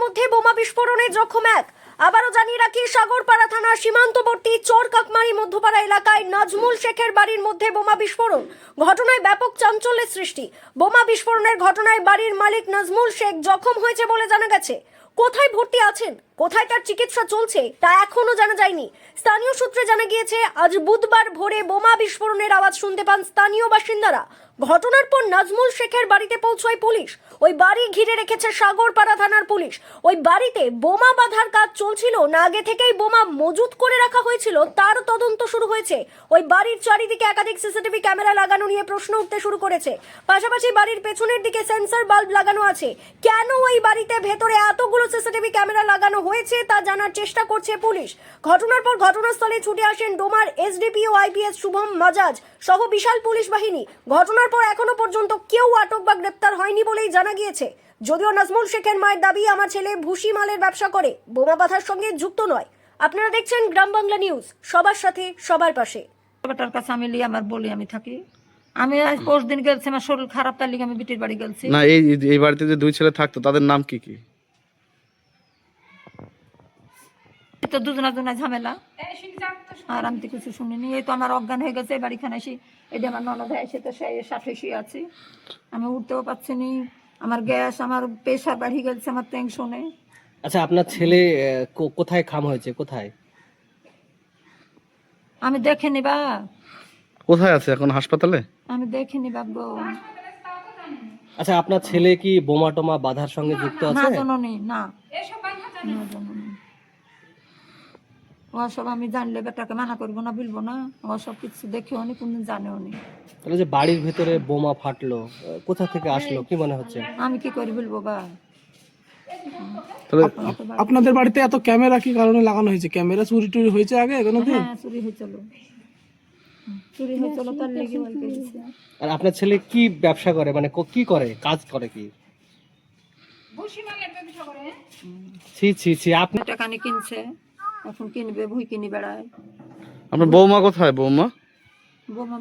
মধ্যে বোমা বিস্ফোরণে জখম এক। আবারও জানিয়ে রাখি, সাগরপাড়া থানার সীমান্তবর্তী চরকাকমারি মধ্যপাড়া এলাকায় নাজমুল শেখের বাড়ির মধ্যে বোমা বিস্ফোরণ। ঘটনায় ব্যাপক চাঞ্চল্যের সৃষ্টি। বোমা বিস্ফোরণের ঘটনায় বাড়ির মালিক নাজমুল শেখ জখম হয়েছে বলে জানা গেছে। কোথায় ভর্তি আছেন, কোথায় তার চিকিৎসা চলছে তা এখনো জানা যায়নি। স্থানীয় সূত্রে জানা গিয়েছে, আজ বুধবার ভোরে বোমা বিস্ফোরণের আওয়াজ শুনতে পান স্থানীয় বাসিন্দারা। ঘটনার পর নাজমুল শেখের বাড়িতে পৌঁছয় পুলিশ। ওই বাড়ি ঘিরে রেখেছে সাগরপাড়া থানার পুলিশ। ওই বাড়িতে বোমা বাঁধার কাজ চলছিল না আগে থেকেই বোমা মজুত করে রাখা হয়েছিল তার তদন্ত শুরু হয়েছে। ওই বাড়ির চারিদিকে একাধিক সিসিটিভি ক্যামেরা লাগানো নিয়ে প্রশ্ন উঠতে শুরু করেছে। পাশাপাশি বাড়ির পেছনের দিকে সেন্সর বাল্ব লাগানো আছে। কেন ওই বাড়িতে ভেতরে এতগুলো সিসিটিভি ক্যামেরা লাগানো হয়েছে তা জানার চেষ্টা করছে পুলিশ। ঘটনার পর ঘটনাস্থলে ছুটে আসেন ডোমার এসডিপিও আইপিএস শুভম মাজাজ সহ বিশাল পুলিশ বাহিনী। ঘটনার পর এখনো পর্যন্ত কেউ আটক বা গ্রেপ্তার হয়নি বলেই জানা গিয়েছে। যদিও নাজমুল শেখের মায়ের দাবি, আমার ছেলে ভুসি মালের ব্যবসা করে, বোমা বাঁধার সঙ্গে যুক্ত নয়। আপনারা দেখছেন গ্রাম বাংলা নিউজ, সবার সাথে সবার পাশে। বেটার কাছে আমি লিয়ে আমার বলি আমি থাকি। আমি আজ 5 দিন গেছি, আমার শরীর খারাপ, তার লিগে আমি বিটির বাড়ি গেছি। না, এই বাড়িতে যে দুই ছেলে থাকতো তাদের নাম কি কি? তো দুজনা ঝামেলা, আর আমি তো কিছু শুনিনি। এই তো আমার অজ্ঞান হয়ে গেছে বাড়িখানে এসে। এটা আমার ননদ এসে তো সেই সাথে শুয়ে আছি, আমি উঠতেও পারছি নি। আমার গ্যাস, আমার প্রেশার বাড়িয়ে গেছে, আমার টেনশনে। আচ্ছা, আপনার ছেলে কোথায় খাম হয়েছে, কোথায়? আমি দেখিনি বা, কোথায় আছে এখন? হাসপাতালে? আমি দেখিনি বাবু। আচ্ছা, আপনার ছেলে কি বোমা টোমা বাঁধার সঙ্গে যুক্ত না আছে? জননী, না জননী। ওসব আমি জানলে বেটাকে মানা করবো না, বলবো না। ওসব কিছু দেখেও নি, কোনদিন জানেও নি। তাহলে যে বাড়ির ভেতরে বোমা ফাটলো, কোথা থেকে আসলো কি মনে হচ্ছে? আমি কি করে বলবো বা। তাহলে আপনাদের বাড়িতে এত ক্যামেরা কি কারণে লাগানো হয়েছে? ক্যামেরা চুরি টুরি হয়েছে আগে কোনোদিন? হ্যাঁ, চুরি হয়েছিল, চুরি হয়েছিল, তার লেগে ওই করেছে। আর আপনার ছেলে কি ব্যবসা করে, মানে কি করে, কাজ করে কি? ছি ছি ছি, আপনি টাকা নিয়ে কিনছে, এখন কিনবে, ভুই কিনি বেড়ায়। আপনার বৌমা কোথায়? বৌমা বৌমা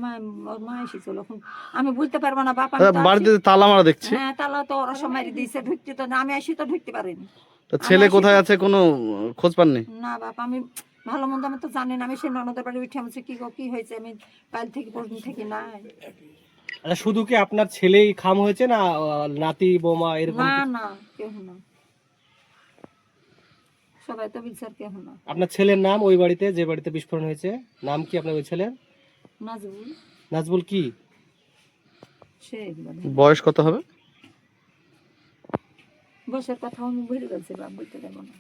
মা এসেছিল, এখন আমি বুঝতে পারবো না বাপ। বাড়িতে তালা মারা দেখছি। হ্যাঁ, তালা তো ওরা সব মারি দিয়েছে, ঢুকতে তো না, আমি আসি তো ঢুকতে পারিনি। তা ছেলে কোথায় আছে কোনো খোঁজ পাননি? না বাপ, আমি ভালো মন্দ আমি তো জানি না। আমি সে ননদের বাড়ি উঠে আমি কি কি হয়েছে, আমি কাল থেকে পরদিন থেকে নাই। আচ্ছা, শুধু কি আপনার ছেলেই খাম হয়েছে না নাতি বৌমা এরকম? না না, কেউ না, সবাই তো বিচার কেউ না। আপনার ছেলের নাম, ওই বাড়িতে যে বাড়িতে বিস্ফোরণ হয়েছে, নাম কি আপনার ওই ছেলের? নাজবুল। নাজবুল কি? সে বয়স কত হবে? বয়সের কথা আমি ভুলে গেছি বাপ, বলতে পারবো না।